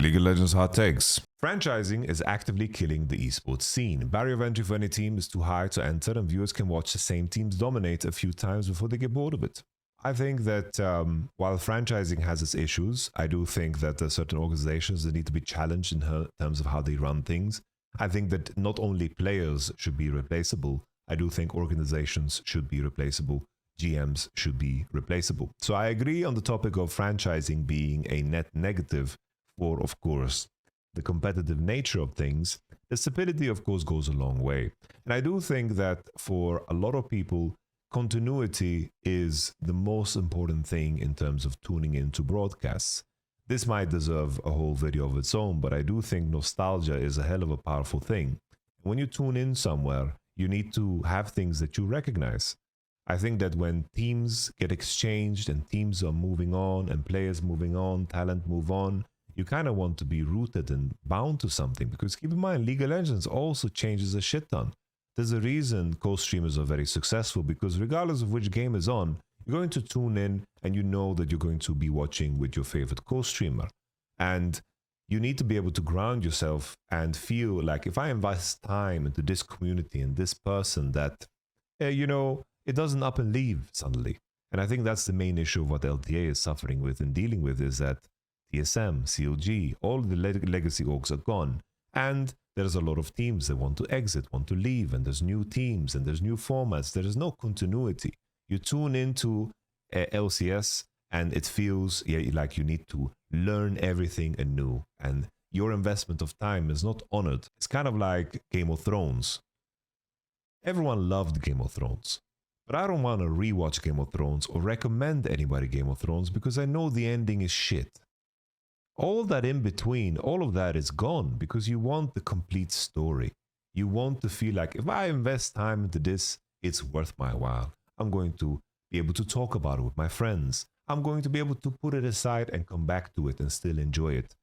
League of Legends hot takes. Franchising is actively killing the esports scene. Barrier of entry for any team is too high to enter, and viewers can watch the same teams dominate a few times before they get bored of it. I think that while franchising has its issues, I do think that there are certain organizations that need to be challenged in terms of how they run things. I think that not only players should be replaceable, I do think organizations should be replaceable. GMs should be replaceable. So I agree on the topic of franchising being a net negative for, of course, the competitive nature of things. The stability, of course, goes a long way. And I do think that for a lot of people, continuity is the most important thing in terms of tuning into broadcasts. This might deserve a whole video of its own, but I do think nostalgia is a hell of a powerful thing. When you tune in somewhere, you need to have things that you recognize. I think that when teams get exchanged and teams are moving on and players moving on, talent move on, you kind of want to be rooted and bound to something, because keep in mind, League of Legends also changes a shit ton. There's a reason co-streamers are very successful, because regardless of which game is on, you're going to tune in and you know that you're going to be watching with your favorite co-streamer. And you need to be able to ground yourself and feel like, if I invest time into this community and this person, that, it doesn't up and leave suddenly. And I think that's the main issue of what LTA is suffering with and dealing with, is that TSM, COG, all the legacy orgs are gone. And there's a lot of teams that want to exit, want to leave, and there's new teams and there's new formats. There is no continuity. You tune into LCS and it feels like you need to learn everything anew, and your investment of time is not honored. It's kind of like Game of Thrones. Everyone loved Game of Thrones, but I don't want to rewatch Game of Thrones or recommend anybody Game of Thrones, because I know the ending is shit. All that in between, all of that is gone, because you want the complete story. You want to feel like, if I invest time into this, it's worth my while. I'm going to be able to talk about it with my friends. I'm going to be able to put it aside and come back to it and still enjoy it.